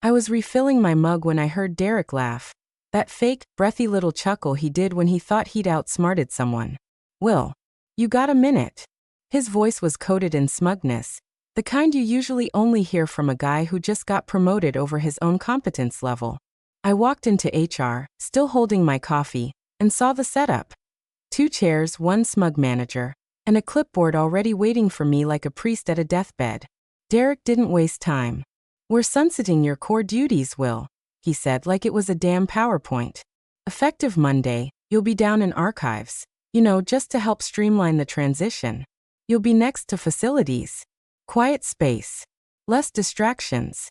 I was refilling my mug when I heard Derek laugh. That fake, breathy little chuckle he did when he thought he'd outsmarted someone. "Will, you got a minute?" His voice was coated in smugness, the kind you usually only hear from a guy who just got promoted over his own competence level. I walked into HR, still holding my coffee, and saw the setup. 2 chairs, 1 smug manager, and a clipboard already waiting for me like a priest at a deathbed. Derek didn't waste time. "We're sunsetting your core duties, Will," he said like it was a damn PowerPoint. "Effective Monday, you'll be down in archives, just to help streamline the transition. You'll be next to facilities. Quiet space. Less distractions."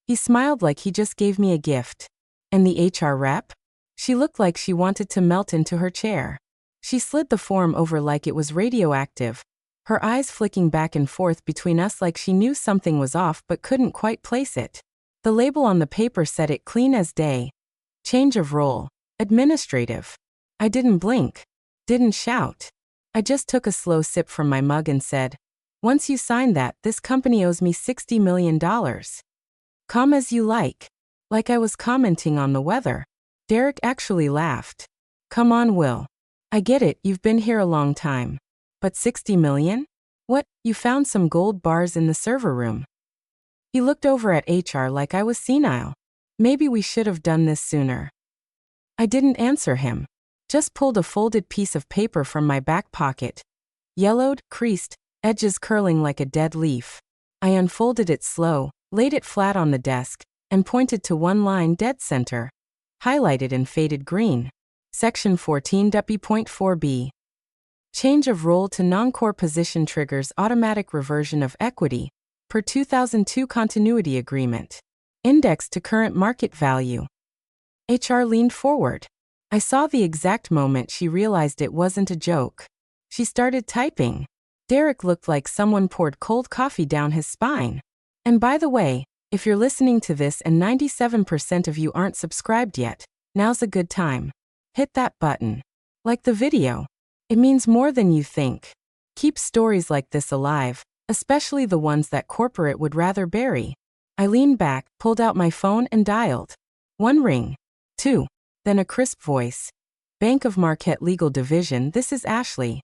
He smiled like he just gave me a gift. And the HR rep? She looked like she wanted to melt into her chair. She slid the form over like it was radioactive, her eyes flicking back and forth between us like she knew something was off but couldn't quite place it. The label on the paper said it clean as day. Change of role. Administrative. I didn't blink. Didn't shout. I just took a slow sip from my mug and said, "Once you sign that, this company owes me $60 million. Come as you like." Like I was commenting on the weather. Derek actually laughed. "Come on, Will. I get it, you've been here a long time. But 60 million? What, you found some gold bars in the server room?" He looked over at HR like I was senile. "Maybe we should have done this sooner." I didn't answer him. Just pulled a folded piece of paper from my back pocket. Yellowed, creased, edges curling like a dead leaf. I unfolded it slow, laid it flat on the desk, and pointed to one line dead center. Highlighted in faded green. Section 14.4b. Change of role to non-core position triggers automatic reversion of equity, per 2002 continuity agreement. Indexed to current market value. HR leaned forward. I saw the exact moment she realized it wasn't a joke. She started typing. Derek looked like someone poured cold coffee down his spine. And by the way, if you're listening to this and 97% of you aren't subscribed yet, now's a good time. Hit that button. Like the video. It means more than you think. Keep stories like this alive, especially the ones that corporate would rather bury. I leaned back, pulled out my phone and dialed. 1 ring. 2. Then a crisp voice. "Bank of Marquette Legal Division, this is Ashley."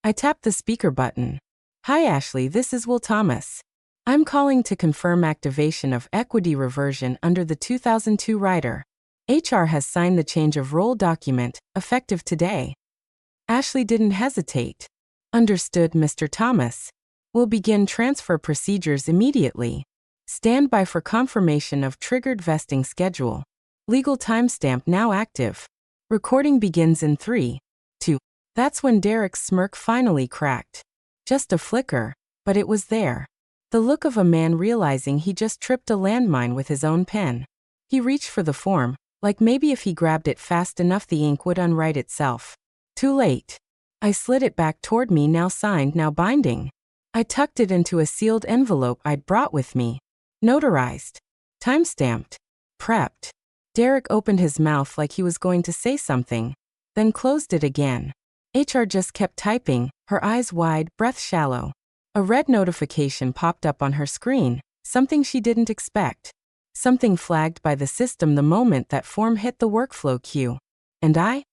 I tapped the speaker button. "Hi Ashley, this is Will Thomas. I'm calling to confirm activation of equity reversion under the 2002 rider. HR has signed the change of role document, effective today." Ashley didn't hesitate. "Understood, Mr. Thomas. We'll begin transfer procedures immediately. Stand by for confirmation of triggered vesting schedule. Legal timestamp now active. Recording begins in 3, 2. That's when Derek's smirk finally cracked. Just a flicker, but it was there. The look of a man realizing he just tripped a landmine with his own pen. He reached for the form, like maybe if he grabbed it fast enough the ink would unwrite itself. Too late. I slid it back toward me, now signed, now binding. I tucked it into a sealed envelope I'd brought with me. Notarized. Timestamped. Prepped. Derek opened his mouth like he was going to say something, then closed it again. HR just kept typing, her eyes wide, breath shallow. A red notification popped up on her screen, something she didn't expect. Something flagged by the system the moment that form hit the workflow queue. And I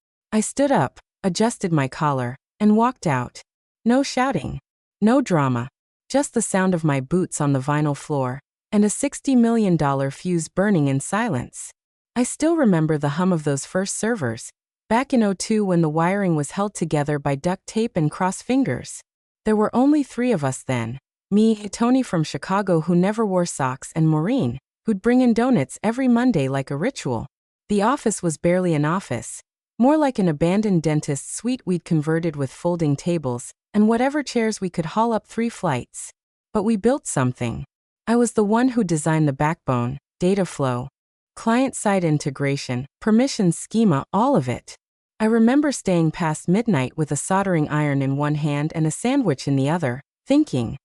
stood up, adjusted my collar, and walked out. No shouting. No drama. Just the sound of my boots on the vinyl floor, and a $60 million fuse burning in silence. I still remember the hum of those first servers, back in '02 when the wiring was held together by duct tape and cross fingers. There were only 3 of us then. Me, Tony from Chicago who never wore socks, and Maureen, who'd bring in donuts every Monday like a ritual. The office was barely an office. More like an abandoned dentist's suite we'd converted with folding tables, and whatever chairs we could haul up 3 flights. But we built something. I was the one who designed the backbone, data flow, client-side integration, permissions schema, all of it. I remember staying past midnight with a soldering iron in one hand and a sandwich in the other, thinking,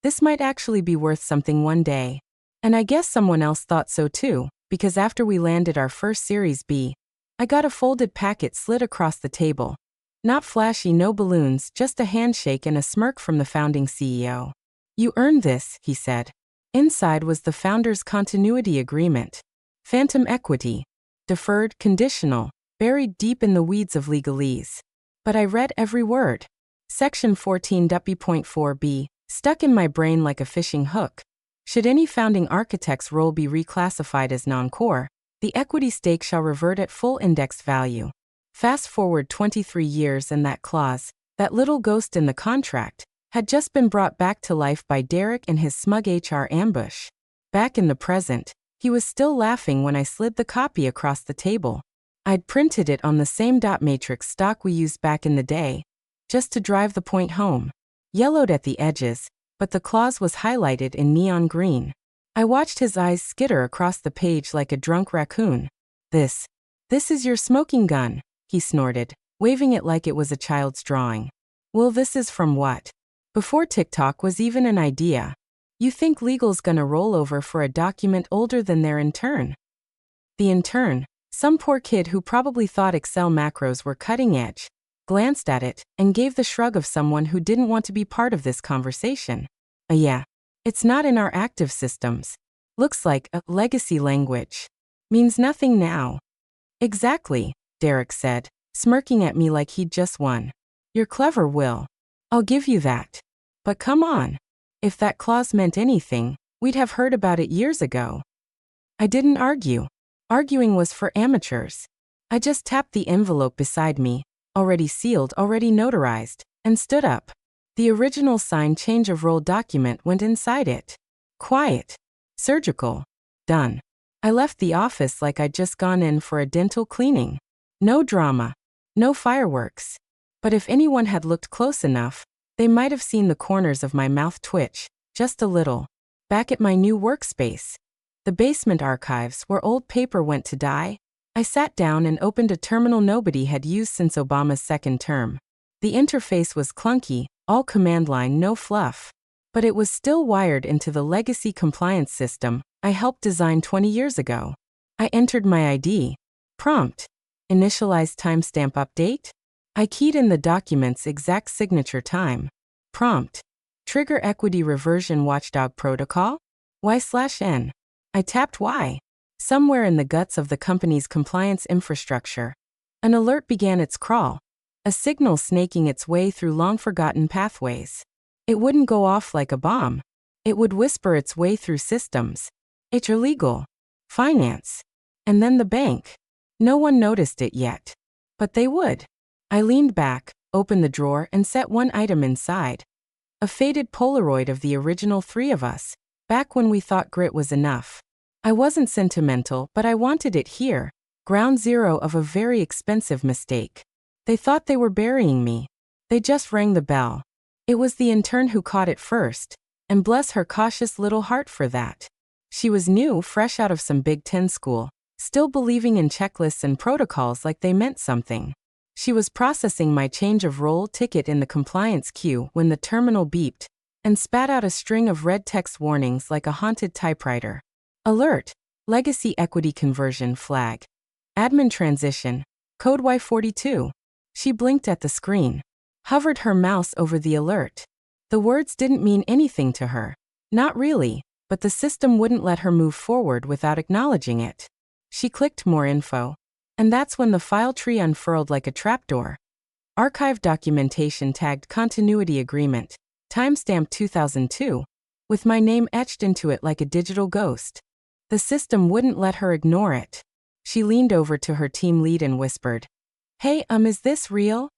this might actually be worth something one day. And I guess someone else thought so too, because after we landed our first Series B, I got a folded packet slid across the table. Not flashy, no balloons, just a handshake and a smirk from the founding CEO. "You earned this," he said. Inside was the founder's continuity agreement. Phantom equity. Deferred, conditional, buried deep in the weeds of legalese. But I read every word. Section 14.4b, stuck in my brain like a fishing hook. Should any founding architect's role be reclassified as non-core, the equity stake shall revert at full indexed value. Fast forward 23 years and that clause, that little ghost in the contract, had just been brought back to life by Derek and his smug HR ambush. Back in the present, he was still laughing when I slid the copy across the table. I'd printed it on the same dot matrix stock we used back in the day, just to drive the point home. Yellowed at the edges, but the clause was highlighted in neon green. I watched his eyes skitter across the page like a drunk raccoon. This is your smoking gun, he snorted, waving it like it was a child's drawing. Well, this is from what? Before TikTok was even an idea. You think legal's gonna roll over for a document older than their intern? The intern, some poor kid who probably thought Excel macros were cutting edge, glanced at it and gave the shrug of someone who didn't want to be part of this conversation. Yeah, it's not in our active systems. Looks like a legacy language. Means nothing now. Exactly, Derek said, smirking at me like he'd just won. You're clever, Will. I'll give you that. But come on. If that clause meant anything, we'd have heard about it years ago. I didn't argue. Arguing was for amateurs. I just tapped the envelope beside me, already sealed, already notarized, and stood up. The original signed change of role document went inside it. Quiet. Surgical. Done. I left the office like I'd just gone in for a dental cleaning. No drama. No fireworks. But if anyone had looked close enough, they might have seen the corners of my mouth twitch, just a little. Back at my new workspace, the basement archives where old paper went to die, I sat down and opened a terminal nobody had used since Obama's second term. The interface was clunky, all command line, no fluff. But it was still wired into the legacy compliance system I helped design 20 years ago. I entered my ID. Prompt. Initialize timestamp update? I keyed in the document's exact signature time. Prompt. Trigger equity reversion watchdog protocol? Y/N. I tapped Y. Somewhere in the guts of the company's compliance infrastructure, an alert began its crawl, a signal snaking its way through long-forgotten pathways. It wouldn't go off like a bomb. It would whisper its way through systems. HR, legal, finance, and then the bank. No one noticed it yet. But they would. I leaned back, opened the drawer, and set one item inside. A faded Polaroid of the original three of us, back when we thought grit was enough. I wasn't sentimental, but I wanted it here, ground zero of a very expensive mistake. They thought they were burying me. They just rang the bell. It was the intern who caught it first, and bless her cautious little heart for that. She was new, fresh out of some Big Ten school, still believing in checklists and protocols like they meant something. She was processing my change of role ticket in the compliance queue when the terminal beeped and spat out a string of red text warnings like a haunted typewriter. Alert. Legacy equity conversion flag. Admin transition. Code Y42. She blinked at the screen. Hovered her mouse over the alert. The words didn't mean anything to her. Not really, but the system wouldn't let her move forward without acknowledging it. She clicked more info. And that's when the file tree unfurled like a trapdoor. Archive documentation tagged continuity agreement, timestamp 2002, with my name etched into it like a digital ghost. The system wouldn't let her ignore it. She leaned over to her team lead and whispered, "Hey, is this real?"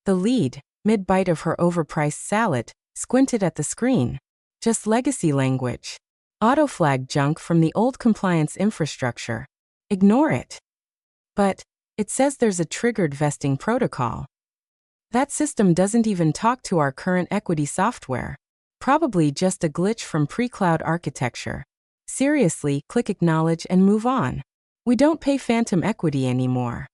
The lead, mid-bite of her overpriced salad, squinted at the screen. Just legacy language. Auto-flag junk from the old compliance infrastructure. Ignore it. But it says there's a triggered vesting protocol. That system doesn't even talk to our current equity software. Probably just a glitch from pre-cloud architecture. Seriously, click acknowledge and move on. We don't pay phantom equity anymore.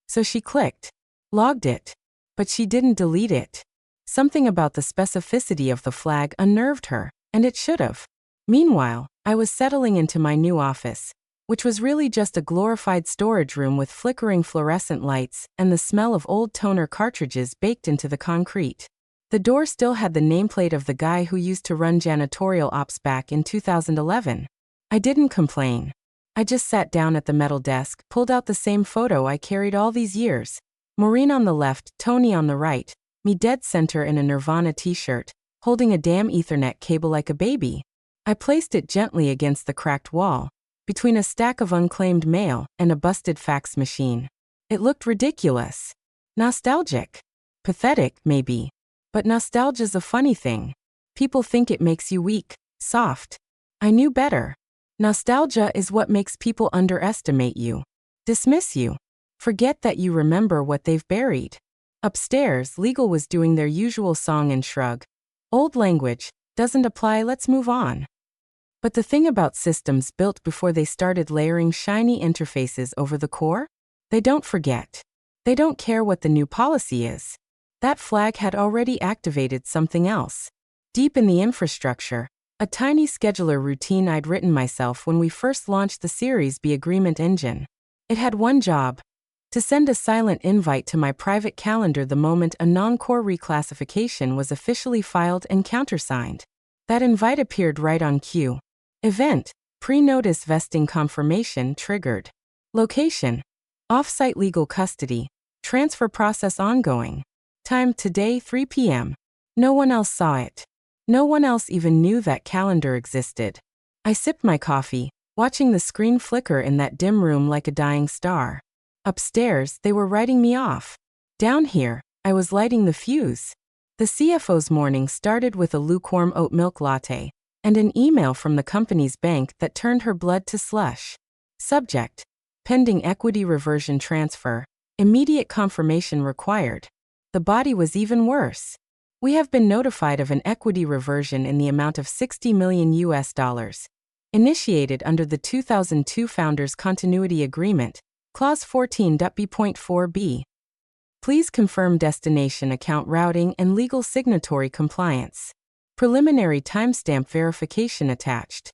So she clicked. Logged it. But she didn't delete it. Something about the specificity of the flag unnerved her, and it should have. Meanwhile, I was settling into my new office, which was really just a glorified storage room with flickering fluorescent lights and the smell of old toner cartridges baked into the concrete. The door still had the nameplate of the guy who used to run janitorial ops back in 2011. I didn't complain. I just sat down at the metal desk, pulled out the same photo I carried all these years. Maureen on the left, Tony on the right, me dead center in a Nirvana t-shirt, holding a damn Ethernet cable like a baby. I placed it gently against the cracked wall, between a stack of unclaimed mail and a busted fax machine. It looked ridiculous. Nostalgic. Pathetic, maybe. But nostalgia's a funny thing. People think it makes you weak, soft. I knew better. Nostalgia is what makes people underestimate you, dismiss you, forget that you remember what they've buried. Upstairs, legal was doing their usual song and shrug. Old language, doesn't apply, let's move on. But the thing about systems built before they started layering shiny interfaces over the core? They don't forget. They don't care what the new policy is. That flag had already activated something else. Deep in the infrastructure, a tiny scheduler routine I'd written myself when we first launched the Series B agreement engine. It had one job: to send a silent invite to my private calendar the moment a non-core reclassification was officially filed and countersigned. That invite appeared right on cue. Event: pre-notice vesting confirmation triggered. Location: off-site legal custody. Transfer process ongoing. Time: today 3 p.m. No one else saw it. No one else even knew that calendar existed. I sipped my coffee, watching the screen flicker in that dim room like a dying star. Upstairs, they were writing me off. Down here, I was lighting the fuse. The CFO's morning started with a lukewarm oat milk latte and an email from the company's bank that turned her blood to slush. Subject: pending equity reversion transfer. Immediate confirmation required. The body was even worse. We have been notified of an equity reversion in the amount of $60 million, initiated under the 2002 Founders Continuity Agreement, Clause 14.B.4b. Please confirm destination account routing and legal signatory compliance. Preliminary timestamp verification attached.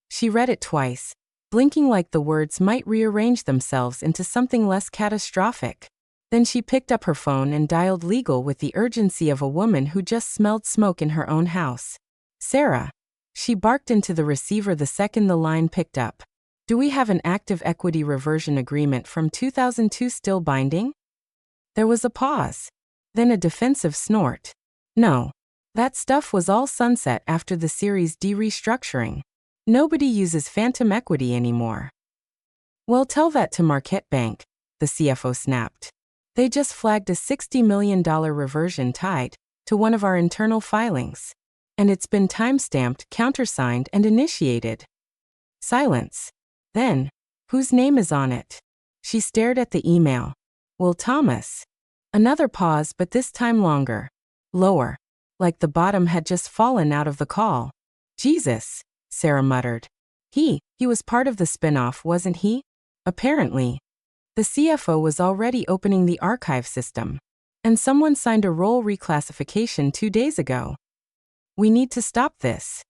She read it twice, blinking like the words might rearrange themselves into something less catastrophic. Then she picked up her phone and dialed legal with the urgency of a woman who just smelled smoke in her own house. Sarah. She barked into the receiver the second the line picked up. Do we have an active equity reversion agreement from 2002 still binding? There was a pause. Then a defensive snort. No. That stuff was all sunset after the Series D restructuring. Nobody uses phantom equity anymore. Well, tell that to Marquette Bank, the CFO snapped. They just flagged a $60 million reversion tied to one of our internal filings. And it's been timestamped, countersigned, and initiated. Silence. Then, whose name is on it? She stared at the email. Will Thomas. Another pause, but this time longer. Lower. Like the bottom had just fallen out of the call. Jesus, Sarah muttered. He was part of the spin-off, wasn't he? Apparently. The CFO was already opening the archive system. And someone signed a role reclassification 2 days ago. We need to stop this.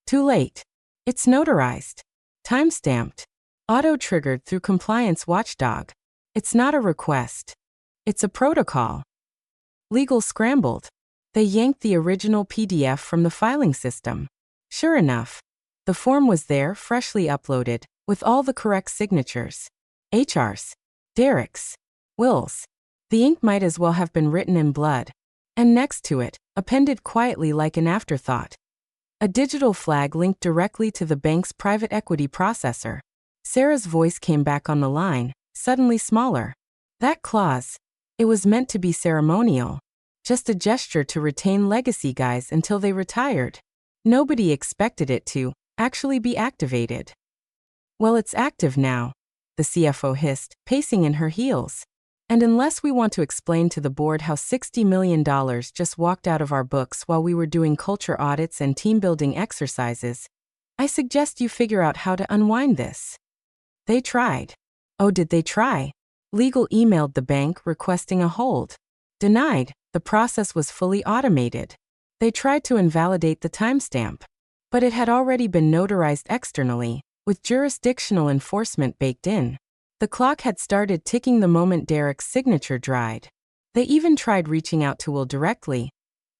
Too late. It's notarized. Timestamped. Auto-triggered through Compliance Watchdog. It's not a request. It's a protocol. Legal scrambled. They yanked the original PDF from the filing system. Sure enough, the form was there, freshly uploaded, with all the correct signatures. HR's, Derek's, Will's. The ink might as well have been written in blood. And next to it, appended quietly like an afterthought, a digital flag linked directly to the bank's private equity processor. Sarah's voice came back on the line, suddenly smaller. That clause, it was meant to be ceremonial. Just a gesture to retain legacy guys until they retired. Nobody expected it to actually be activated. Well, it's active now, the CFO hissed, pacing in her heels. And unless we want to explain to the board how $60 million just walked out of our books while we were doing culture audits and team-building exercises, I suggest you figure out how to unwind this. They tried. Oh, did they try? Legal emailed the bank requesting a hold. Denied. The process was fully automated. They tried to invalidate the timestamp. But it had already been notarized externally, with jurisdictional enforcement baked in. The clock had started ticking the moment Derek's signature dried. They even tried reaching out to Will directly.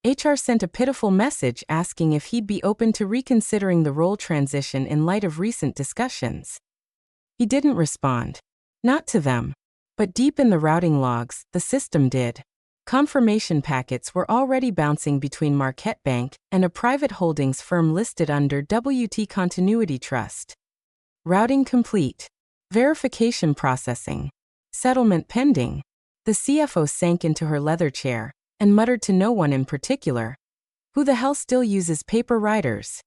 HR sent a pitiful message asking if he'd be open to reconsidering the role transition in light of recent discussions. He didn't respond. Not to them. But deep in the routing logs, the system did. Confirmation packets were already bouncing between Marquette Bank and a private holdings firm listed under WT Continuity Trust. Routing complete. Verification processing. Settlement pending. The CFO sank into her leather chair and muttered to no one in particular. Who the hell still uses paper writers?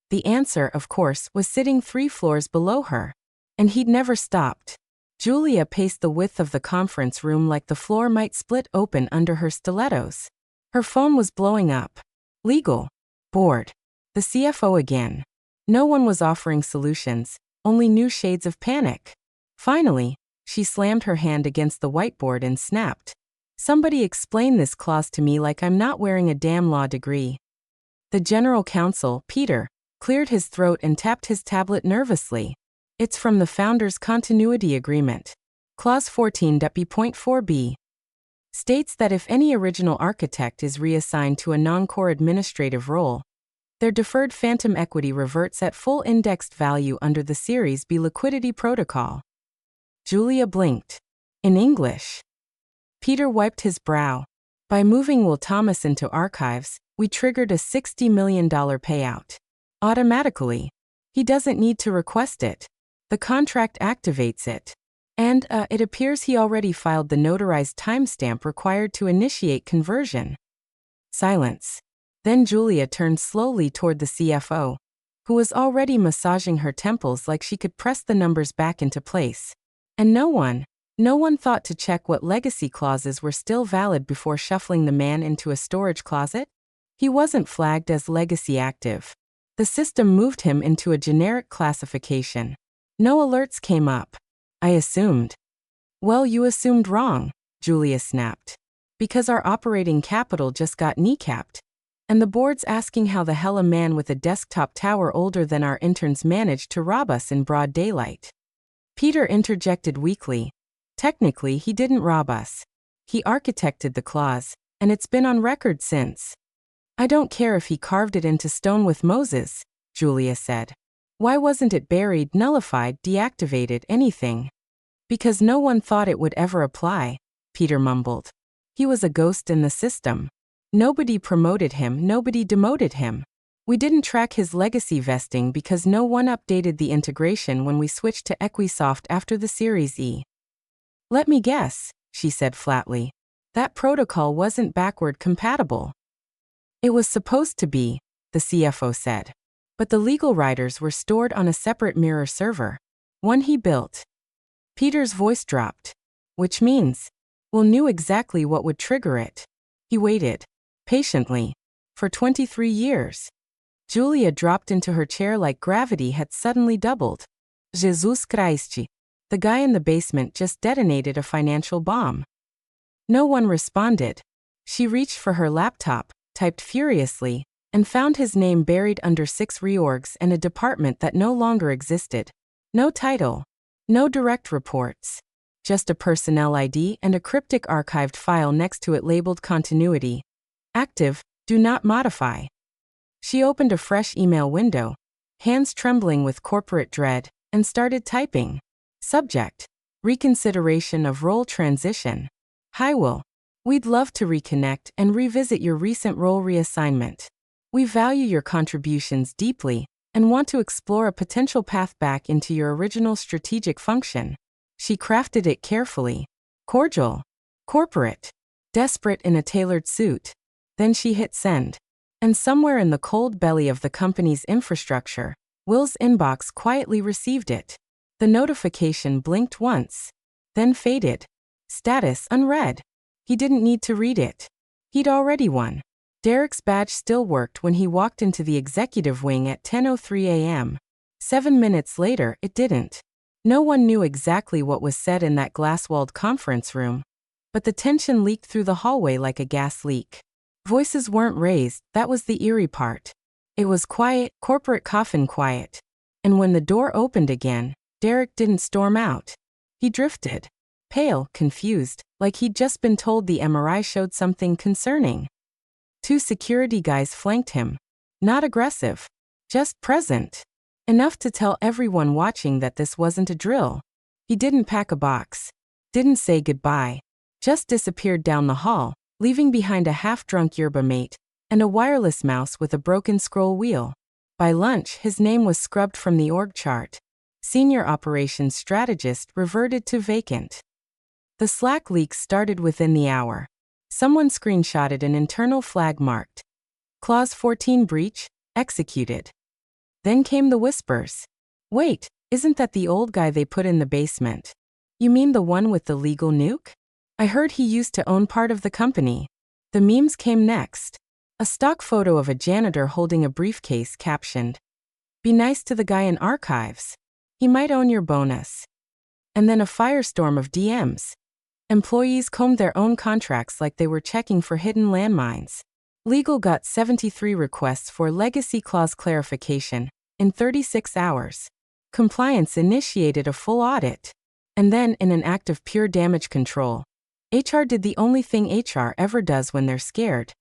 The answer, of course, was sitting 3 floors below her. And he'd never stopped. Julia paced the width of the conference room like the floor might split open under her stilettos. Her phone was blowing up. Legal. Board. The CFO again. No one was offering solutions, only new shades of panic. Finally, she slammed her hand against the whiteboard and snapped. Somebody explain this clause to me like I'm not wearing a damn law degree. The general counsel, Peter, cleared his throat and tapped his tablet nervously. It's from the Founders' Continuity Agreement. Clause 14.4b states that if any original architect is reassigned to a non-core administrative role, their deferred phantom equity reverts at full indexed value under the Series B liquidity protocol. Julia blinked. In English. Peter wiped his brow. By moving Will Thomas into archives, we triggered a $60 million payout. Automatically. He doesn't need to request it. The contract activates it. And, it appears he already filed the notarized timestamp required to initiate conversion. Silence. Then Julia turned slowly toward the CFO, who was already massaging her temples like she could press the numbers back into place. And no one thought to check what legacy clauses were still valid before shuffling the man into a storage closet? He wasn't flagged as legacy active. The system moved him into a generic classification. No alerts came up. I assumed. Well, you assumed wrong, Julia snapped. Because our operating capital just got kneecapped. And the board's asking how the hell a man with a desktop tower older than our interns managed to rob us in broad daylight. Peter interjected weakly. Technically, he didn't rob us. He architected the clause, and it's been on record since. I don't care if he carved it into stone with Moses, Julia said. Why wasn't it buried, nullified, deactivated, anything? Because no one thought it would ever apply, Peter mumbled. He was a ghost in the system. Nobody promoted him, nobody demoted him. We didn't track his legacy vesting because no one updated the integration when we switched to Equisoft after the Series E. Let me guess, she said flatly. That protocol wasn't backward compatible. It was supposed to be, the CFO said. But the legal writers were stored on a separate mirror server. One he built. Peter's voice dropped. Which means, Will knew exactly what would trigger it. He waited. Patiently. For 23 years. Julia dropped into her chair like gravity had suddenly doubled. Jesus Christ. The guy in the basement just detonated a financial bomb. No one responded. She reached for her laptop, typed furiously, and found his name buried under 6 reorgs and a department that no longer existed. No title. No direct reports. Just a personnel ID and a cryptic archived file next to it labeled Continuity. Active, do not modify. She opened a fresh email window, hands trembling with corporate dread, and started typing. Subject: Reconsideration of role transition. Hi Will. We'd love to reconnect and revisit your recent role reassignment. We value your contributions deeply and want to explore a potential path back into your original strategic function. She crafted it carefully. Cordial. Corporate. Desperate in a tailored suit. Then she hit send. And somewhere in the cold belly of the company's infrastructure, Will's inbox quietly received it. The notification blinked once, then faded. Status unread. He didn't need to read it. He'd already won. Derek's badge still worked when he walked into the executive wing at 10:03 a.m. 7 minutes later, it didn't. No one knew exactly what was said in that glass-walled conference room, but the tension leaked through the hallway like a gas leak. Voices weren't raised, that was the eerie part. It was quiet, corporate coffin quiet. And when the door opened again, Derek didn't storm out. He drifted. Pale, confused, like he'd just been told the MRI showed something concerning. 2 security guys flanked him. Not aggressive. Just present. Enough to tell everyone watching that this wasn't a drill. He didn't pack a box. Didn't say goodbye. Just disappeared down the hall, leaving behind a half-drunk yerba mate and a wireless mouse with a broken scroll wheel. By lunch, his name was scrubbed from the org chart. Senior operations strategist reverted to vacant. The Slack leaks started within the hour. Someone screenshotted an internal flag marked Clause 14 breach, executed. Then came the whispers. Wait, isn't that the old guy they put in the basement? You mean the one with the legal nuke? I heard he used to own part of the company. The memes came next. A stock photo of a janitor holding a briefcase captioned, "Be nice to the guy in archives. He might own your bonus." And then a firestorm of DMs. Employees combed their own contracts like they were checking for hidden landmines. Legal got 73 requests for legacy clause clarification in 36 hours. Compliance initiated a full audit. And then, in an act of pure damage control, HR did the only thing HR ever does when they're scared.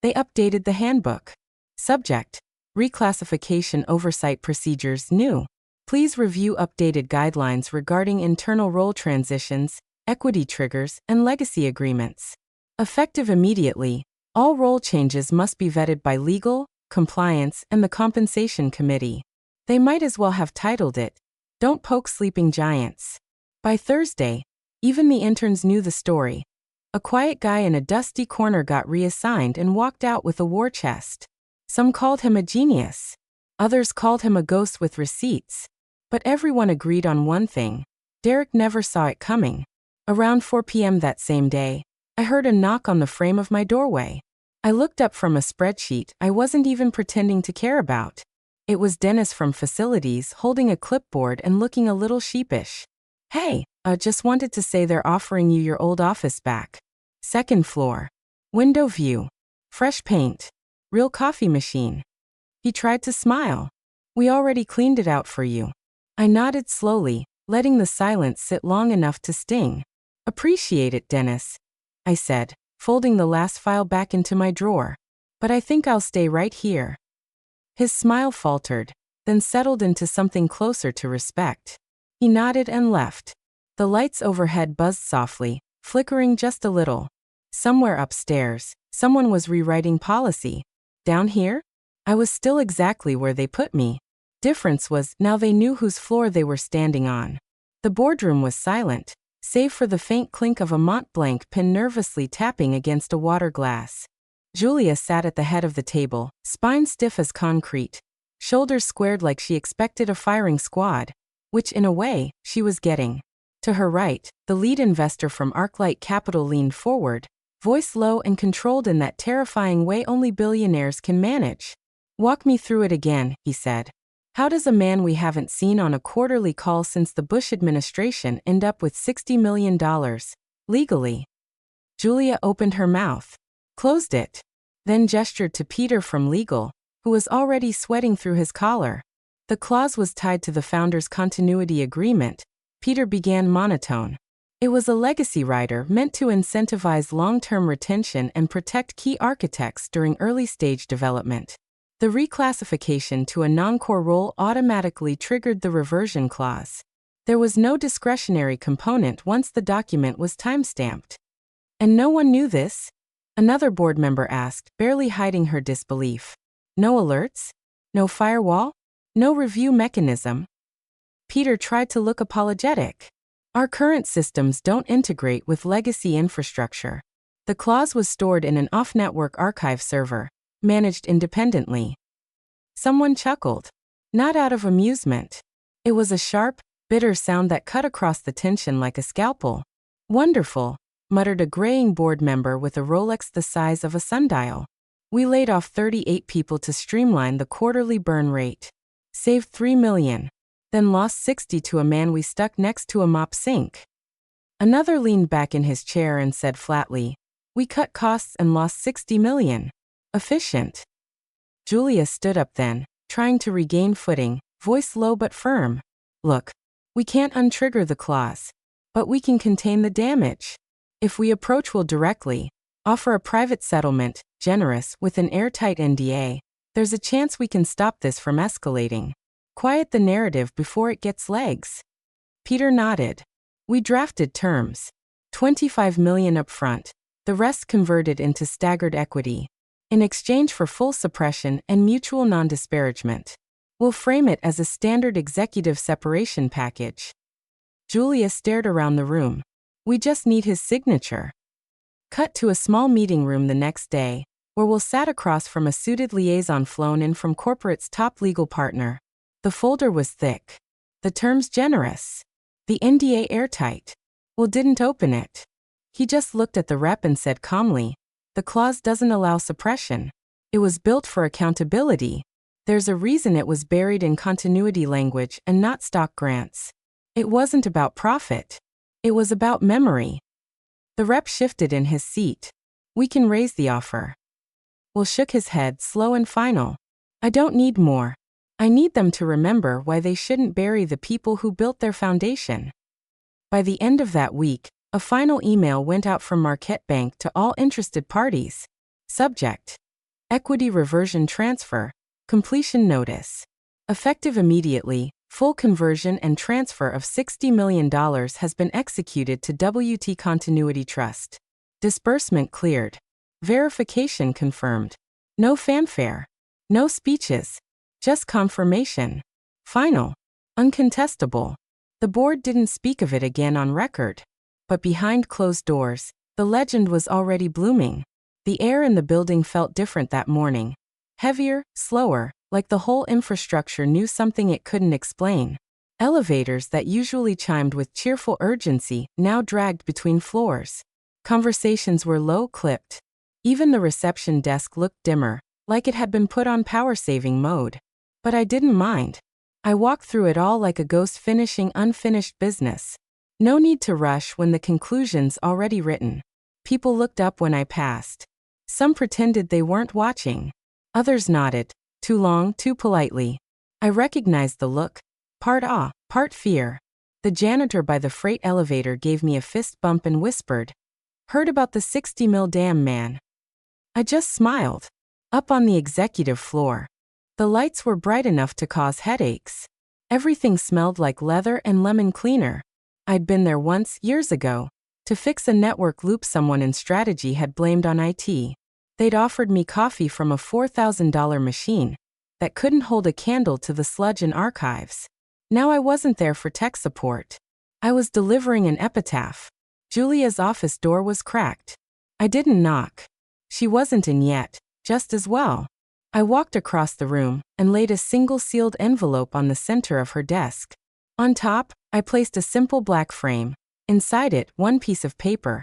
They updated the handbook. Subject: Reclassification Oversight Procedures New. Please review updated guidelines regarding internal role transitions, equity triggers, and legacy agreements. Effective immediately, all role changes must be vetted by legal, compliance, and the compensation committee. They might as well have titled it, "Don't Poke Sleeping Giants." By Thursday, even the interns knew the story. A quiet guy in a dusty corner got reassigned and walked out with a war chest. Some called him a genius. Others called him a ghost with receipts. But everyone agreed on one thing. Derek never saw it coming. Around 4 p.m. that same day, I heard a knock on the frame of my doorway. I looked up from a spreadsheet I wasn't even pretending to care about. It was Dennis from facilities holding a clipboard and looking a little sheepish. "Hey, just wanted to say they're offering you your old office back. Second floor. Window view. Fresh paint. Real coffee machine." He tried to smile. "We already cleaned it out for you." I nodded slowly, letting the silence sit long enough to sting. "Appreciate it, Dennis," I said, folding the last file back into my drawer. "But I think I'll stay right here." His smile faltered, then settled into something closer to respect. He nodded and left. The lights overhead buzzed softly, flickering just a little. Somewhere upstairs, someone was rewriting policy. Down here? I was still exactly where they put me. Difference was, now they knew whose floor they were standing on. The boardroom was silent, save for the faint clink of a Mont Blanc pen nervously tapping against a water glass. Julia sat at the head of the table, spine stiff as concrete, shoulders squared like she expected a firing squad, which in a way, she was getting. To her right, the lead investor from ArcLight Capital leaned forward, voice low and controlled in that terrifying way only billionaires can manage. "Walk me through it again," he said. "How does a man we haven't seen on a quarterly call since the Bush administration end up with $60 million, legally?" Julia opened her mouth, closed it, then gestured to Peter from legal, who was already sweating through his collar. The clause was tied to the founder's continuity agreement, Peter began monotone. It was a legacy rider meant to incentivize long-term retention and protect key architects during early-stage development. The reclassification to a non-core role automatically triggered the reversion clause. There was no discretionary component once the document was timestamped. "And no one knew this?" Another board member asked, barely hiding her disbelief. "No alerts? No firewall? No review mechanism?" Peter tried to look apologetic. "Our current systems don't integrate with legacy infrastructure. The clause was stored in an off-network archive server, managed independently." Someone chuckled. Not out of amusement. It was a sharp, bitter sound that cut across the tension like a scalpel. "Wonderful," muttered a graying board member with a Rolex the size of a sundial. "We laid off 38 people to streamline the quarterly burn rate. Saved $3 million. Then lost 60 to a man we stuck next to a mop sink." Another leaned back in his chair and said flatly, "We cut costs and lost 60 million. Efficient." Julia stood up then, trying to regain footing, voice low but firm. "Look, we can't untrigger the clause, but we can contain the damage. If we approach Will directly, offer a private settlement, generous, with an airtight NDA. There's a chance we can stop this from escalating. Quiet the narrative before it gets legs. Peter nodded. We drafted terms. $25 million upfront. The rest converted into staggered equity. In exchange for full suppression and mutual non-disparagement. We'll frame it as a standard executive separation package. Julia stared around the room. We just need his signature. Cut to a small meeting room the next day, where Will sat across from a suited liaison flown in from corporate's top legal partner. The folder was thick. The terms generous. The NDA airtight. Will didn't open it. He just looked at the rep and said calmly, the clause doesn't allow suppression. It was built for accountability. There's a reason it was buried in continuity language and not stock grants. It wasn't about profit. It was about memory. The rep shifted in his seat. We can raise the offer. Will shook his head, slow and final. I don't need more. I need them to remember why they shouldn't bury the people who built their foundation. By the end of that week, a final email went out from Marquette Bank to all interested parties. Subject: Equity Reversion Transfer. Completion Notice. Effective immediately, full conversion and transfer of $60 million has been executed to WT Continuity Trust. Disbursement cleared. Verification confirmed. No fanfare. No speeches. Just confirmation. Final. Uncontestable. The board didn't speak of it again on record. But behind closed doors, the legend was already blooming. The air in the building felt different that morning. Heavier, slower, like the whole infrastructure knew something it couldn't explain. Elevators that usually chimed with cheerful urgency now dragged between floors. Conversations were low-clipped. Even the reception desk looked dimmer, like it had been put on power-saving mode. But I didn't mind. I walked through it all like a ghost finishing unfinished business. No need to rush when the conclusion's already written. People looked up when I passed. Some pretended they weren't watching. Others nodded, too long, too politely. I recognized the look. Part awe, part fear. The janitor by the freight elevator gave me a fist bump and whispered, "Heard about the 60 mil dam, man." I just smiled. Up on the executive floor. The lights were bright enough to cause headaches. Everything smelled like leather and lemon cleaner. I'd been there once, years ago, to fix a network loop someone in strategy had blamed on IT. They'd offered me coffee from a $4,000 machine that couldn't hold a candle to the sludge in archives. Now I wasn't there for tech support. I was delivering an epitaph. Julia's office door was cracked. I didn't knock. She wasn't in yet, just as well. I walked across the room and laid a single sealed envelope on the center of her desk. On top, I placed a simple black frame. Inside it, one piece of paper.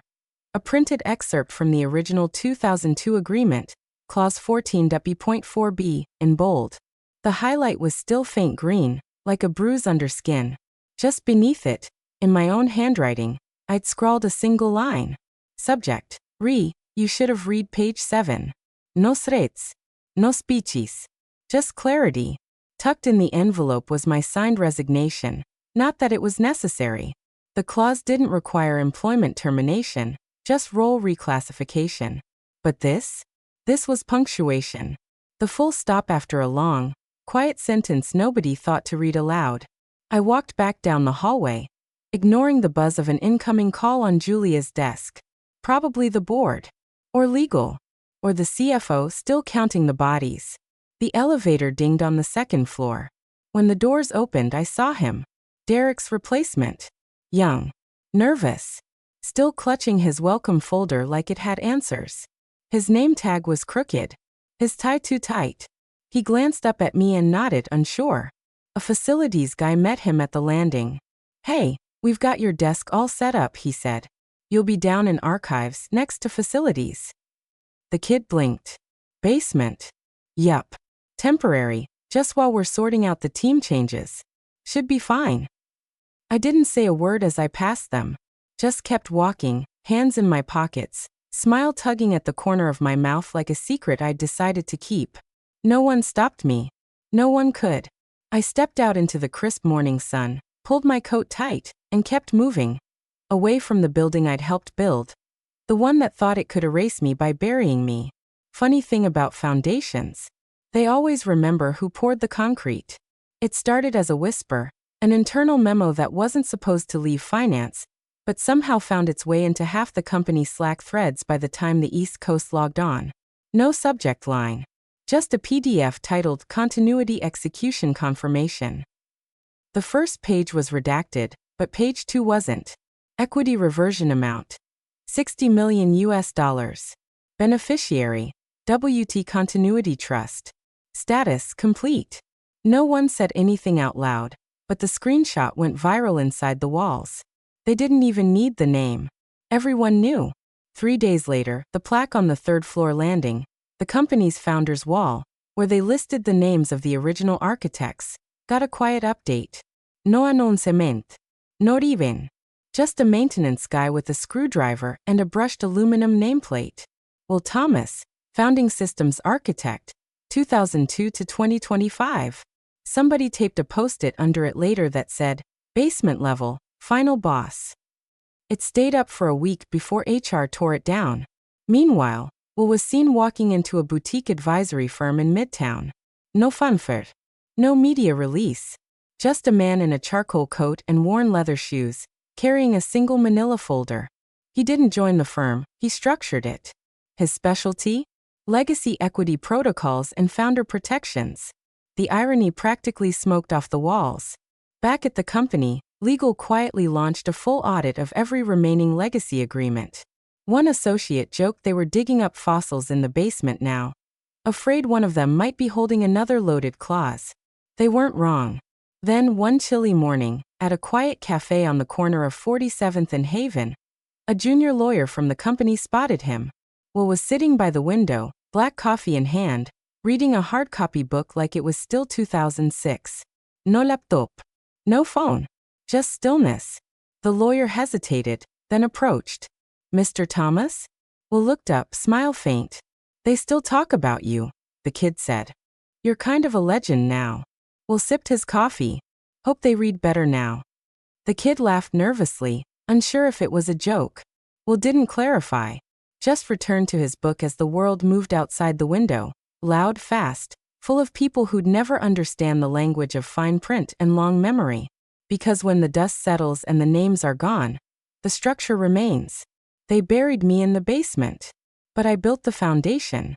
A printed excerpt from the original 2002 agreement, Clause 14.4b, in bold. The highlight was still faint green, like a bruise under skin. Just beneath it, in my own handwriting, I'd scrawled a single line. Subject: you should have read page 7. No threats. No speeches. Just clarity. Tucked in the envelope was my signed resignation. Not that it was necessary. The clause didn't require employment termination, just role reclassification. But this? This was punctuation. The full stop after a long, quiet sentence nobody thought to read aloud. I walked back down the hallway, ignoring the buzz of an incoming call on Julia's desk. Probably the board. Or legal. Or the CFO still counting the bodies. The elevator dinged on the second floor. When the doors opened, I saw him. Derek's replacement. Young. Nervous. Still clutching his welcome folder like it had answers. His name tag was crooked. His tie too tight. He glanced up at me and nodded, unsure. A facilities guy met him at the landing. "Hey, we've got your desk all set up," he said. "You'll be down in archives, next to facilities." The kid blinked. Basement. Yup. Temporary, just while we're sorting out the team changes. Should be fine. I didn't say a word as I passed them. Just kept walking, hands in my pockets, smile tugging at the corner of my mouth like a secret I'd decided to keep. No one stopped me. No one could. I stepped out into the crisp morning sun, pulled my coat tight, and kept moving. Away from the building I'd helped build. The one that thought it could erase me by burying me. Funny thing about foundations. They always remember who poured the concrete. It started as a whisper, an internal memo that wasn't supposed to leave finance, but somehow found its way into half the company's Slack threads by the time the East Coast logged on. No subject line. Just a PDF titled Continuity Execution Confirmation. The first page was redacted, but page 2 wasn't. Equity reversion amount. $60 million US. Beneficiary. WT Continuity Trust. Status complete. No one said anything out loud, but the screenshot went viral inside the walls. They didn't even need the name. Everyone knew. 3 days later, the plaque on the third-floor landing, the company's founder's wall, where they listed the names of the original architects, got a quiet update. No announcement. Not even. Just a maintenance guy with a screwdriver and a brushed aluminum nameplate. Will Thomas, founding systems architect, 2002 to 2025. Somebody taped a post-it under it later that said, basement level, final boss. It stayed up for a week before HR tore it down. Meanwhile, Will was seen walking into a boutique advisory firm in Midtown. No fanfare. No media release. Just a man in a charcoal coat and worn leather shoes, carrying a single manila folder. He didn't join the firm, he structured it. His specialty? Legacy equity protocols and founder protections. The irony practically smoked off the walls. Back at the company, legal quietly launched a full audit of every remaining legacy agreement. One associate joked they were digging up fossils in the basement now, afraid one of them might be holding another loaded clause. They weren't wrong. Then, one chilly morning, at a quiet cafe on the corner of 47th and Haven, a junior lawyer from the company spotted him. Will was sitting by the window, black coffee in hand, reading a hard copy book like it was still 2006. No laptop. No phone. Just stillness. The lawyer hesitated, then approached. Mr. Thomas? Will looked up, smile faint. They still talk about you, the kid said. You're kind of a legend now. Will sipped his coffee. Hope they read better now. The kid laughed nervously, unsure if it was a joke. Will didn't clarify. Just returned to his book as the world moved outside the window, loud, fast, full of people who'd never understand the language of fine print and long memory. Because when the dust settles and the names are gone, the structure remains. They buried me in the basement. But I built the foundation.